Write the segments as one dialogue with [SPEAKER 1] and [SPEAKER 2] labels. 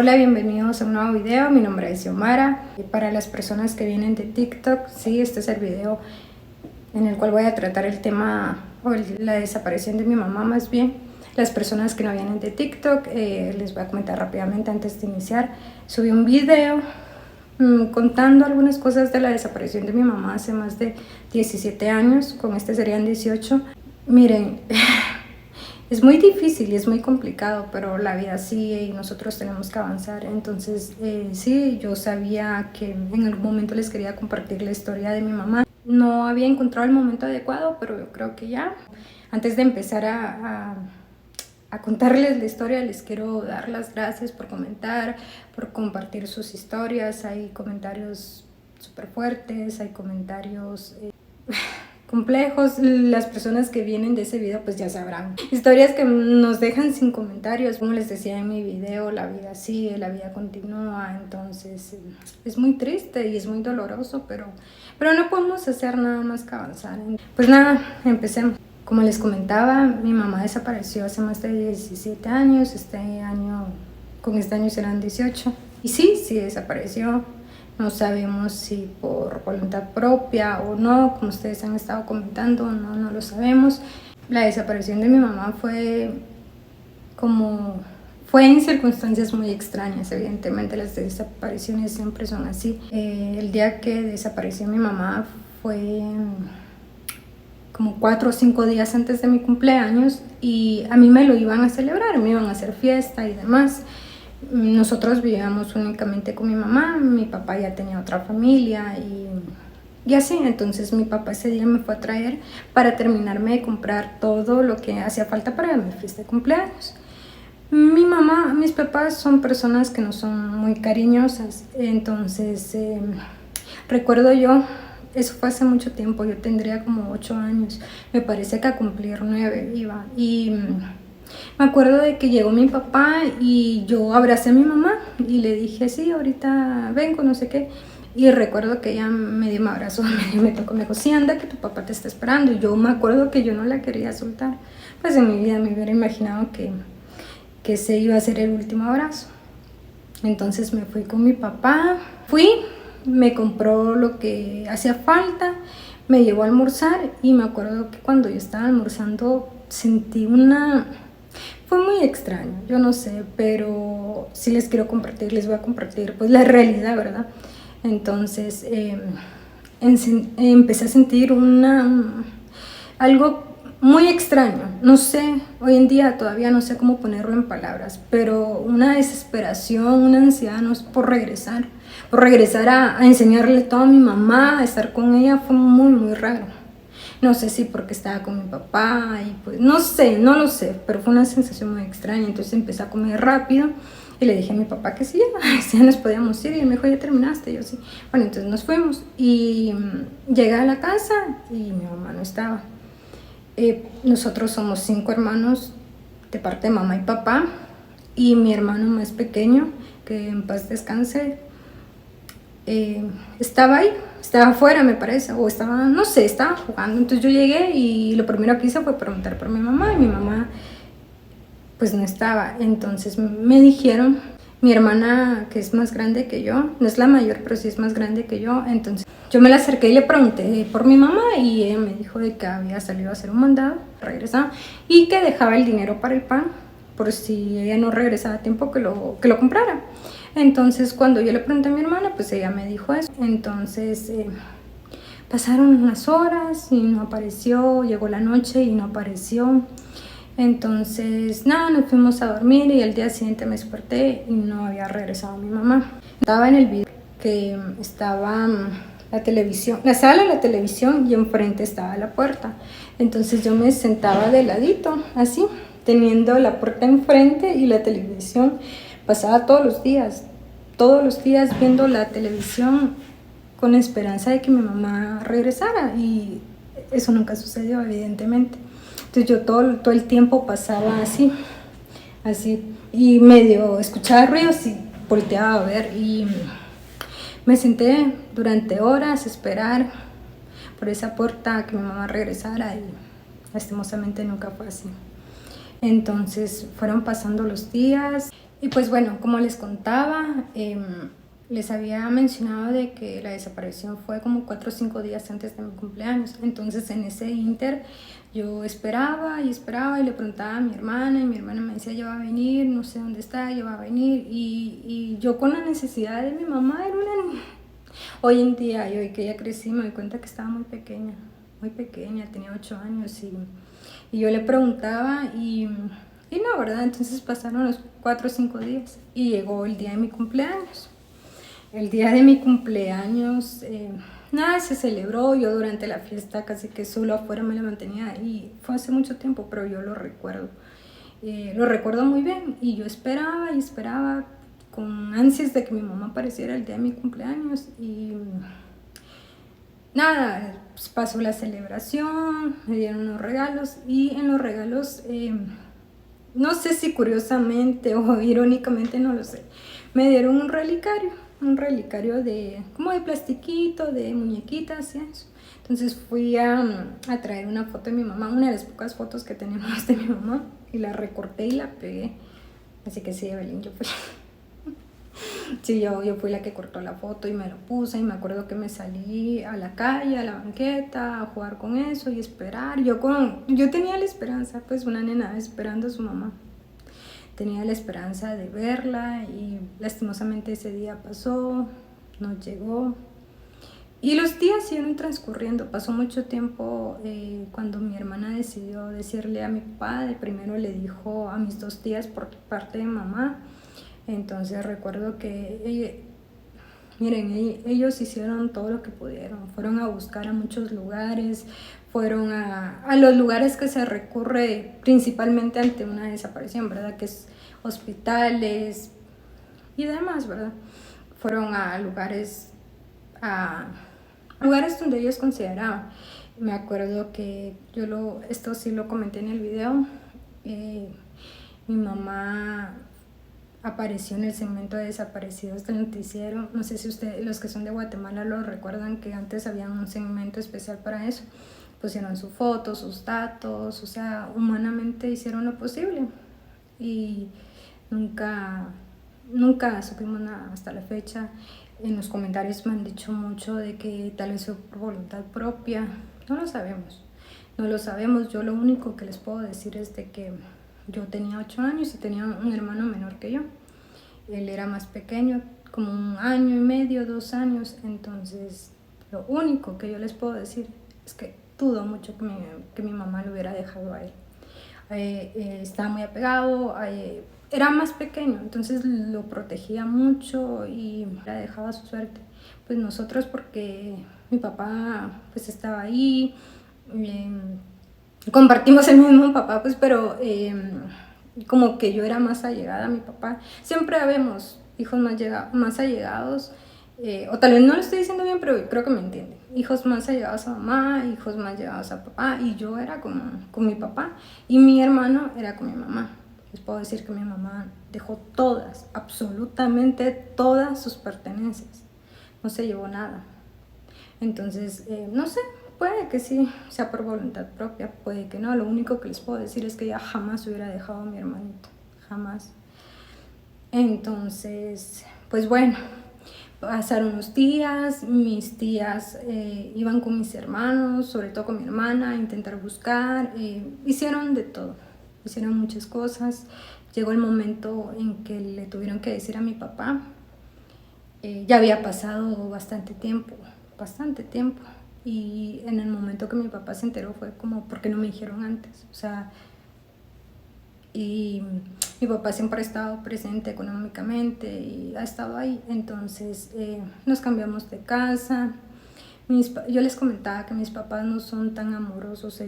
[SPEAKER 1] Hola, bienvenidos a un nuevo video. Mi nombre es Xiomara. Y para las personas que vienen de TikTok, sí, este es el video en el cual voy a tratar el tema o la desaparición de mi mamá más bien. Las personas que no vienen de TikTok, les voy a comentar rápidamente antes de iniciar. Subí un video contando algunas cosas de la desaparición de mi mamá hace más de 17 años, con este serían 18. Miren, es muy difícil y es muy complicado, pero la vida sigue y nosotros tenemos que avanzar. Entonces, sí, yo sabía que en algún momento les quería compartir la historia de mi mamá. No había encontrado el momento adecuado, pero yo creo que ya. Antes de empezar a contarles la historia, les quiero dar las gracias por comentar, por compartir sus historias. Hay comentarios súper fuertes, hay comentarios complejos. Las personas que vienen de ese video pues ya sabrán. Historias que nos dejan sin comentarios. Como les decía en mi video, la vida sigue, la vida continúa. Entonces es muy triste y es muy doloroso, pero no podemos hacer nada más que avanzar. Pues nada, empecemos. Como les comentaba, mi mamá desapareció hace más de 17 años. Con este año serán 18. Y sí desapareció. No sabemos si por voluntad propia o no, como ustedes han estado comentando, no lo sabemos. La desaparición de mi mamá fue en circunstancias muy extrañas. Evidentemente las desapariciones siempre son así. El día que desapareció mi mamá fue como 4 o 5 días antes de mi cumpleaños y a mí me lo iban a celebrar, me iban a hacer fiesta y demás. Nosotros vivíamos únicamente con mi mamá, mi papá ya tenía otra familia y así. Entonces mi papá ese día me fue a traer para terminarme de comprar todo lo que hacía falta para mi fiesta de cumpleaños. Mi mamá, mis papás son personas que no son muy cariñosas, entonces recuerdo yo, eso fue hace mucho tiempo, yo tendría como 8 años, me parece que a cumplir 9 iba, y me acuerdo de que llegó mi papá y yo abracé a mi mamá y le dije, sí, ahorita vengo, no sé qué. Y recuerdo que ella medio me abrazó, me tocó, me dijo, sí, anda, que tu papá te está esperando. Y yo me acuerdo que yo no la quería soltar. Pues en mi vida me hubiera imaginado que ese iba a ser el último abrazo. Entonces me fui con mi papá, me compró lo que hacía falta, me llevó a almorzar y me acuerdo que cuando yo estaba almorzando sentí fue muy extraño, yo no sé, pero sí les quiero compartir, les voy a compartir pues la realidad, ¿verdad? Entonces empecé a sentir algo muy extraño, no sé, hoy en día todavía no sé cómo ponerlo en palabras, pero una desesperación, una ansiedad, no es por regresar a enseñarle todo a mi mamá, a estar con ella, fue muy, muy raro. No sé si porque estaba con mi papá y pues no lo sé, pero fue una sensación muy extraña. Entonces empecé a comer rápido y le dije a mi papá que sí, ya nos podíamos ir, y él me dijo, ya terminaste, y yo sí. Bueno, entonces nos fuimos y llegué a la casa y mi mamá no estaba. Nosotros somos 5 hermanos de parte de mamá y papá, y mi hermano más pequeño, que en paz descanse, estaba ahí, estaba afuera me parece, o estaba, no sé, estaba jugando. Entonces yo llegué y lo primero que hice fue preguntar por mi mamá, y mi mamá pues no estaba. Entonces me dijeron, mi hermana, que es más grande que yo, no es la mayor, pero sí es más grande que yo, entonces yo me la acerqué y le pregunté por mi mamá, y ella me dijo de que había salido a hacer un mandado, regresaba, y que dejaba el dinero para el pan, por si ella no regresaba a tiempo que lo comprara. Entonces cuando yo le pregunté a mi hermana, pues ella me dijo eso. Entonces pasaron unas horas y no apareció, llegó la noche y no apareció. Entonces nada, nos fuimos a dormir y el día siguiente me desperté y no había regresado mi mamá. Estaba en el video que estaba la televisión, la sala de la televisión, y enfrente estaba la puerta. Entonces yo me sentaba de ladito, así, teniendo la puerta enfrente y la televisión. Pasaba todos los días viendo la televisión con esperanza de que mi mamá regresara, y eso nunca sucedió, evidentemente. Entonces yo todo el tiempo pasaba así, y medio escuchaba ruidos y volteaba a ver, y me senté durante horas a esperar por esa puerta a que mi mamá regresara, y lastimosamente nunca fue así. Entonces fueron pasando los días Y pues bueno, como les contaba, les había mencionado de que la desaparición fue como 4 o 5 días antes de mi cumpleaños. Entonces en ese inter yo esperaba y esperaba y le preguntaba a mi hermana y mi hermana me decía, ya va a venir, no sé dónde está, ya va a venir. Y yo con la necesidad de mi mamá era una... Hoy en día, y hoy que ya crecí, me doy cuenta que estaba muy pequeña, tenía 8 años y yo le preguntaba y no, ¿verdad? Entonces pasaron los 4 o 5 días y llegó el día de mi cumpleaños. El día de mi cumpleaños, nada, se celebró. Yo durante la fiesta casi que solo afuera me la mantenía y fue hace mucho tiempo, pero yo lo recuerdo. Lo recuerdo muy bien y yo esperaba y esperaba con ansias de que mi mamá apareciera el día de mi cumpleaños y nada, pues pasó la celebración, me dieron unos regalos y en los regalos, no sé si curiosamente o irónicamente, no lo sé, me dieron un relicario de como de plastiquito, de muñequitas y eso. Entonces fui a traer una foto de mi mamá, una de las pocas fotos que tenemos de mi mamá, y la recorté y la pegué. Así que sí, Evelyn, yo fui. Sí, yo fui la que cortó la foto y me lo puse y me acuerdo que me salí a la calle, a la banqueta, a jugar con eso y esperar. Yo tenía la esperanza, pues una nena esperando a su mamá. Tenía la esperanza de verla y lastimosamente ese día pasó, no llegó. Y los días siguieron transcurriendo, pasó mucho tiempo cuando mi hermana decidió decirle a mi papá, de primero le dijo a mis 2 tías por parte de mamá. Entonces recuerdo que, miren, ellos hicieron todo lo que pudieron, fueron a buscar a muchos lugares, fueron a los lugares que se recurre principalmente ante una desaparición, ¿verdad? Que es hospitales y demás, ¿verdad? Fueron a lugares donde ellos consideraban. Me acuerdo que esto sí lo comenté en el video, mi mamá apareció en el segmento de desaparecidos del noticiero. No sé si ustedes, los que son de Guatemala, lo recuerdan, que antes había un segmento especial para eso. Pusieron su foto, sus datos, o sea, humanamente hicieron lo posible. Y nunca supimos nada hasta la fecha. En los comentarios me han dicho mucho de que tal vez fue por voluntad propia. No lo sabemos. Yo lo único que les puedo decir es de que yo tenía 8 años y tenía un hermano menor que yo. Él era más pequeño, como 1 año y medio, 2 años. Entonces, lo único que yo les puedo decir es que dudo mucho que mi mamá lo hubiera dejado a él. Estaba muy apegado, era más pequeño, entonces lo protegía mucho y la dejaba a su suerte. Pues nosotros, porque mi papá pues estaba ahí, compartimos el mismo papá, pues, pero como que yo era más allegada a mi papá. Siempre habemos hijos más allegados, o tal vez no lo estoy diciendo bien, pero creo que me entienden. Hijos más allegados a mamá, hijos más allegados a papá, y yo era con mi papá, y mi hermano era con mi mamá. Les puedo decir que mi mamá dejó todas, absolutamente todas sus pertenencias. No se llevó nada. Entonces, no sé, puede que sí sea por voluntad propia, puede que no. Lo único que les puedo decir es que ella jamás hubiera dejado a mi hermanito, jamás. Entonces, pues bueno, pasaron los días, mis tías iban con mis hermanos, sobre todo con mi hermana, a intentar buscar, hicieron de todo, hicieron muchas cosas. Llegó el momento en que le tuvieron que decir a mi papá, ya había pasado bastante tiempo, y en el momento que mi papá se enteró fue como, ¿por qué no me dijeron antes? O sea, y mi papá siempre ha estado presente económicamente y ha estado ahí. Entonces nos cambiamos de casa. Yo les comentaba que mis papás no son tan amorosos.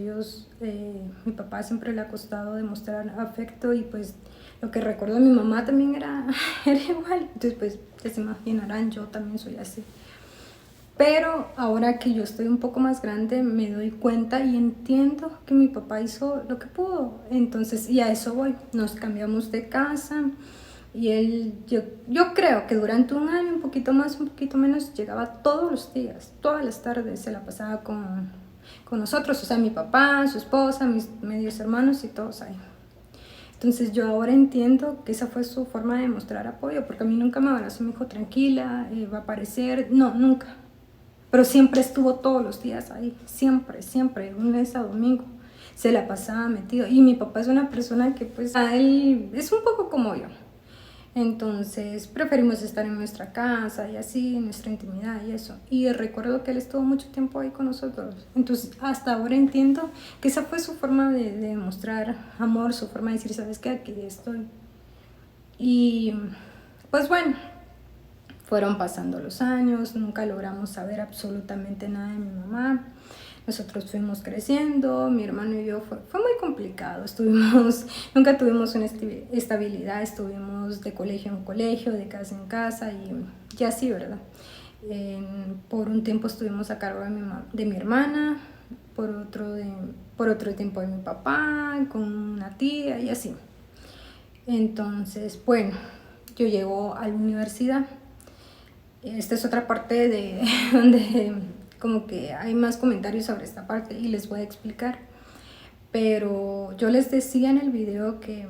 [SPEAKER 1] Mi papá siempre le ha costado demostrar afecto, y pues lo que recuerdo de mi mamá también era igual. Entonces pues ya se imaginarán, yo también soy así. Pero ahora que yo estoy un poco más grande, me doy cuenta y entiendo que mi papá hizo lo que pudo. Entonces, y a eso voy. Nos cambiamos de casa y yo creo que durante 1 año, un poquito más, un poquito menos, llegaba todos los días, todas las tardes se la pasaba con nosotros. O sea, mi papá, su esposa, mis medios hermanos y todos ahí. Entonces yo ahora entiendo que esa fue su forma de mostrar apoyo, porque a mí nunca me abrazó, me dijo tranquila, va a aparecer, no, nunca. Pero siempre estuvo todos los días ahí, siempre, siempre, lunes a domingo, se la pasaba metido. Y mi papá es una persona que pues a él es un poco como yo. Entonces preferimos estar en nuestra casa y así, en nuestra intimidad y eso. Y recuerdo que él estuvo mucho tiempo ahí con nosotros. Entonces hasta ahora entiendo que esa fue su forma de mostrar amor, su forma de decir, ¿sabes qué? Aquí estoy. Y pues bueno, fueron pasando los años, nunca logramos saber absolutamente nada de mi mamá. Nosotros fuimos creciendo, mi hermano y yo, fue muy complicado, nunca tuvimos una estabilidad, estuvimos de colegio en colegio, de casa en casa y así, ¿verdad? Por un tiempo estuvimos a cargo de mi hermana, por otro tiempo de mi papá, con una tía y así. Entonces, bueno, yo llego a la universidad. Esta es otra parte de donde como que hay más comentarios sobre esta parte y les voy a explicar. Pero yo les decía en el video que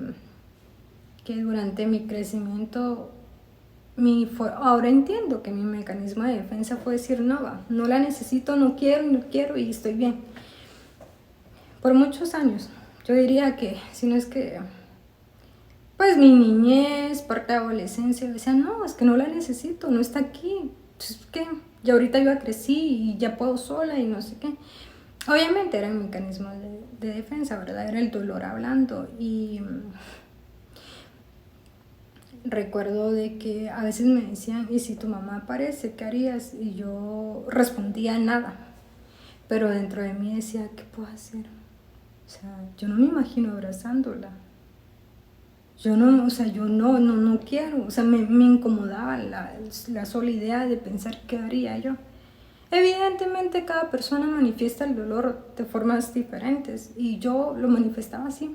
[SPEAKER 1] durante mi crecimiento, ahora entiendo que mi mecanismo de defensa fue decir no la necesito, no quiero y estoy bien. Por muchos años, yo diría que, si no es que, pues mi niñez, parte de adolescencia, decía no, es que no la necesito, no está aquí, entonces ¿qué? Ya ahorita yo crecí y ya puedo sola y no sé qué. Obviamente era un mecanismo de defensa, ¿verdad? Era el dolor hablando y recuerdo de que a veces me decían, ¿y si tu mamá aparece, qué harías? Y yo respondía nada, pero dentro de mí decía, ¿qué puedo hacer? O sea, yo no me imagino abrazándola. Yo no quiero, o sea, me incomodaba la sola idea de pensar qué haría yo. Evidentemente cada persona manifiesta el dolor de formas diferentes y yo lo manifestaba así.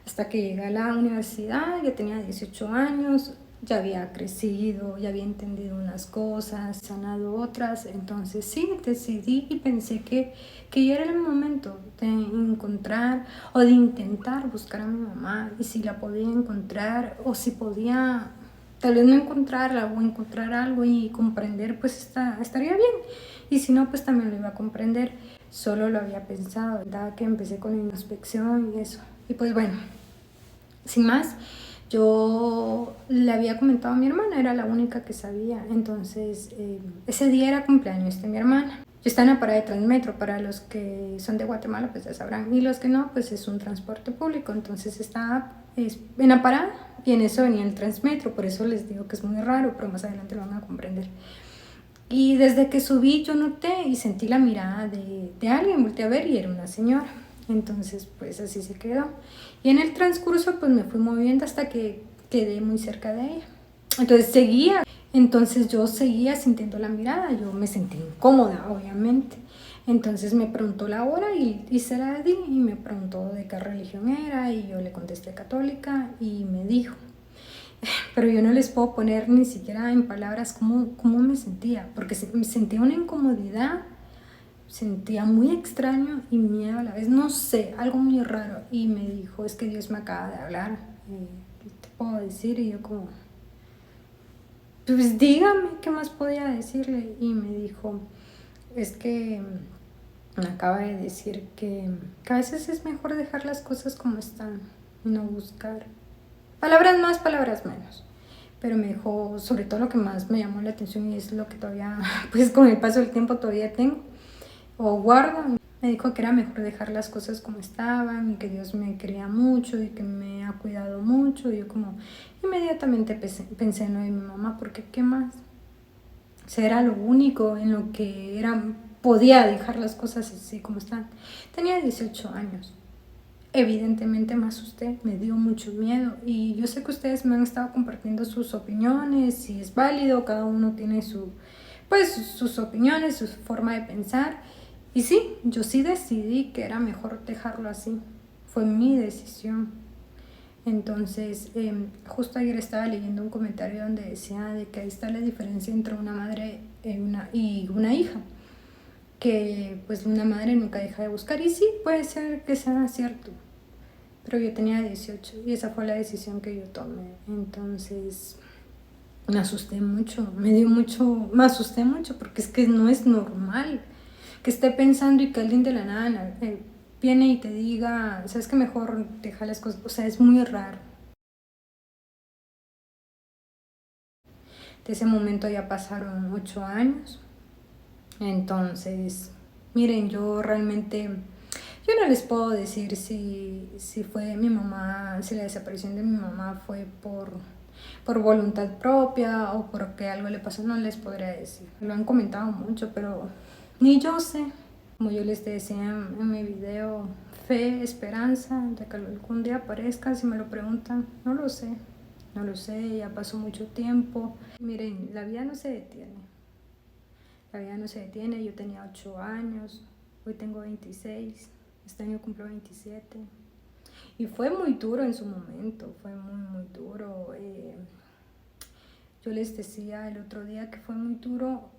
[SPEAKER 1] Hasta que llegué a la universidad, ya tenía 18 años, ya había crecido, ya había entendido unas cosas, sanado otras. Entonces sí, decidí y pensé que ya era el momento de encontrar o de intentar buscar a mi mamá y si la podía encontrar o si podía tal vez no encontrarla o encontrar algo y comprender, pues estaría bien. Y si no, pues también lo iba a comprender. Solo lo había pensado, ¿verdad? Que empecé con la introspección y eso. Y pues bueno, sin más, yo le había comentado a mi hermana, era la única que sabía. Entonces, ese día era cumpleaños de mi hermana. Yo estaba en la parada de Transmetro, para los que son de Guatemala pues ya sabrán, y los que no, pues es un transporte público. Entonces estaba en la parada y en eso venía el Transmetro, por eso les digo que es muy raro, pero más adelante lo van a comprender. Y desde que subí yo noté y sentí la mirada de alguien, volteé a ver y era una señora. Entonces pues así se quedó. Y en el transcurso pues me fui moviendo hasta que quedé muy cerca de ella. Entonces yo seguía sintiendo la mirada, yo me sentí incómoda obviamente. Entonces me preguntó la hora y se la di y me preguntó de qué religión era y yo le contesté católica y me dijo, pero yo no les puedo poner ni siquiera en palabras cómo me sentía, porque me sentía una incomodidad, sentía muy extraño y miedo a la vez, no sé, algo muy raro. Y me dijo, es que Dios me acaba de hablar, ¿qué te puedo decir? Y yo como, pues dígame, ¿qué más podía decirle? Y me dijo, es que me acaba de decir que a veces es mejor dejar las cosas como están y no buscar. Palabras más, palabras menos. Pero me dijo, sobre todo lo que más me llamó la atención y es lo que todavía, pues con el paso del tiempo todavía tengo o guardo. Me dijo que era mejor dejar las cosas como estaban y que Dios me quería mucho y que me ha cuidado mucho. Y yo como inmediatamente pensé en lo de mi mamá, porque ¿qué más? O sea, era lo único en lo que podía dejar las cosas así como están. Tenía 18 años. Evidentemente me asusté, me dio mucho miedo y yo sé que ustedes me han estado compartiendo sus opiniones, si es válido, cada uno tiene sus opiniones, su forma de pensar. Y sí, yo sí decidí que era mejor dejarlo así, fue mi decisión. Entonces, justo ayer estaba leyendo un comentario donde decía de que ahí está la diferencia entre una madre y una hija, que pues una madre nunca deja de buscar, y sí, puede ser que sea cierto, pero yo tenía 18 y esa fue la decisión que yo tomé. Entonces me asusté mucho, me asusté mucho porque es que no es normal que esté pensando y que alguien de la nada viene y te diga, sabes que mejor deja las cosas, o sea, es muy raro. De ese momento ya pasaron 8 años, entonces, miren, yo realmente, yo no les puedo decir si fue mi mamá, si la desaparición de mi mamá fue por voluntad propia o porque algo le pasó, no les podría decir. Lo han comentado mucho, pero ni yo sé. Como yo les decía en mi video, fe, esperanza de que algún día aparezca, si me lo preguntan, no lo sé. No lo sé, ya pasó mucho tiempo. Miren, la vida no se detiene. La vida no se detiene. Yo tenía 8 años, hoy tengo 26, este año cumplo 27. Y fue muy duro en su momento, fue muy duro. Yo les decía el otro día que fue muy duro,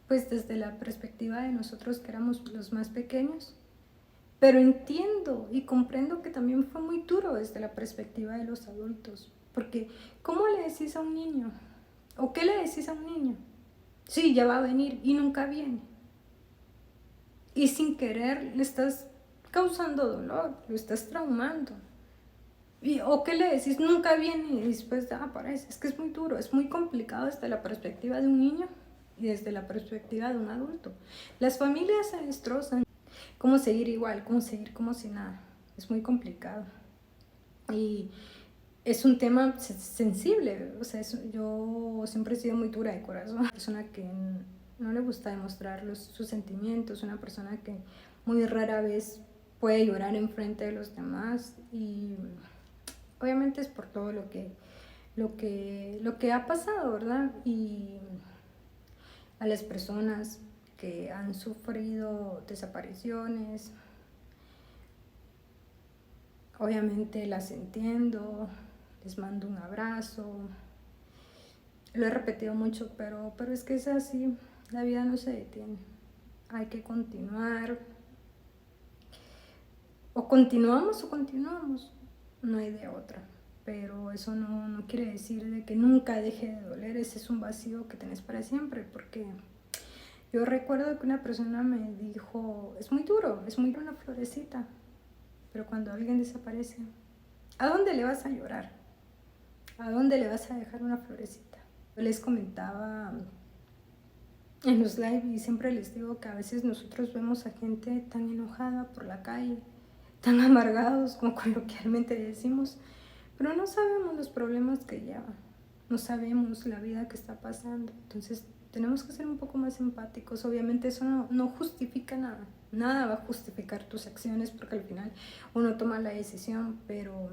[SPEAKER 1] pues desde la perspectiva de nosotros que éramos los más pequeños. Pero entiendo y comprendo que también fue muy duro desde la perspectiva de los adultos. Porque, ¿cómo le decís a un niño? ¿O qué le decís a un niño? Sí, ya va a venir y nunca viene. Y sin querer le estás causando dolor, lo estás traumando. ¿O qué le decís? Nunca viene y después aparece. Es que es muy duro, es muy complicado desde la perspectiva de un niño y desde la perspectiva de un adulto. Las familias se destrozan. ¿Cómo seguir igual? ¿Cómo seguir como si nada? Es muy complicado. Y es un tema sensible. O sea, yo siempre he sido muy dura de corazón. Una persona que no le gusta demostrar sus sentimientos. Una persona que muy rara vez puede llorar enfrente de los demás. Y obviamente es por todo lo que ha pasado, ¿verdad? Y a las personas que han sufrido desapariciones, obviamente las entiendo, les mando un abrazo. Lo he repetido mucho, pero es que es así, la vida no se detiene. Hay que continuar. O continuamos, no hay de otra. Pero eso no quiere decir de que nunca deje de doler. Ese es un vacío que tenés para siempre, porque yo recuerdo que una persona me dijo, es muy duro una florecita, pero cuando alguien desaparece, ¿a dónde le vas a llorar? ¿A dónde le vas a dejar una florecita? Yo les comentaba en los live y siempre les digo que a veces nosotros vemos a gente tan enojada por la calle, tan amargados como coloquialmente decimos, pero no sabemos los problemas que llevan, no sabemos la vida que está pasando. Entonces tenemos que ser un poco más empáticos. Obviamente eso no justifica nada va a justificar tus acciones porque al final uno toma la decisión, pero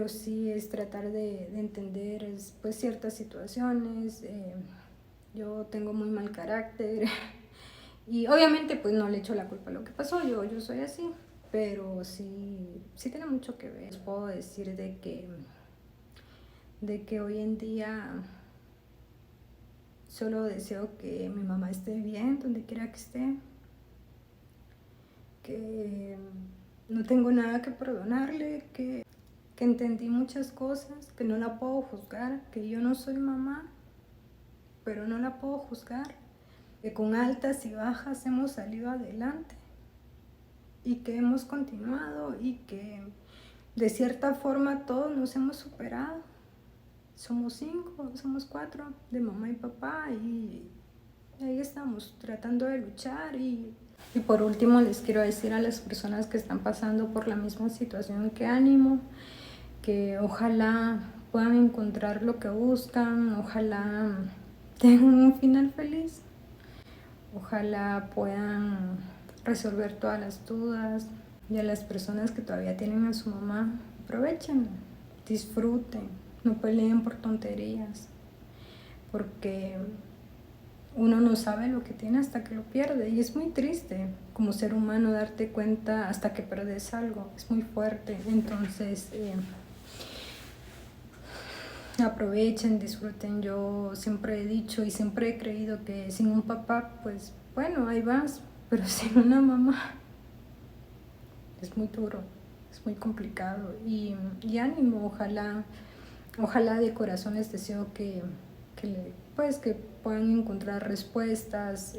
[SPEAKER 1] sí es tratar de entender pues ciertas situaciones. Yo tengo muy mal carácter y obviamente pues no le echo la culpa a lo que pasó, yo soy así, pero sí tiene mucho que ver. Les puedo decir de que hoy en día solo deseo que mi mamá esté bien donde quiera que esté, que no tengo nada que perdonarle, que entendí muchas cosas, que no la puedo juzgar, que yo no soy mamá, pero no la puedo juzgar, que con altas y bajas hemos salido adelante y que hemos continuado y que de cierta forma todos nos hemos superado. Somos 5, somos 4 de mamá y papá y ahí estamos tratando de luchar. Y por último les quiero decir a las personas que están pasando por la misma situación que ánimo, que ojalá puedan encontrar lo que buscan, ojalá tengan un final feliz, ojalá puedan resolver todas las dudas. Y a las personas que todavía tienen a su mamá, aprovechen, disfruten, no peleen por tonterías, porque uno no sabe lo que tiene hasta que lo pierde y es muy triste como ser humano darte cuenta hasta que perdes algo, es muy fuerte. Entonces aprovechen, disfruten. Yo siempre he dicho y siempre he creído que sin un papá, pues bueno, ahí vas, pero sin una mamá es muy duro, es muy complicado y ánimo, ojalá de corazón les deseo pues que puedan encontrar respuestas.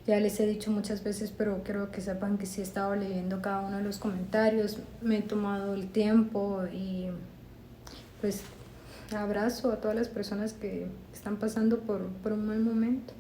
[SPEAKER 1] Ya les he dicho muchas veces, pero quiero que sepan que sí he estado leyendo cada uno de los comentarios, me he tomado el tiempo y pues abrazo a todas las personas que están pasando por un mal momento.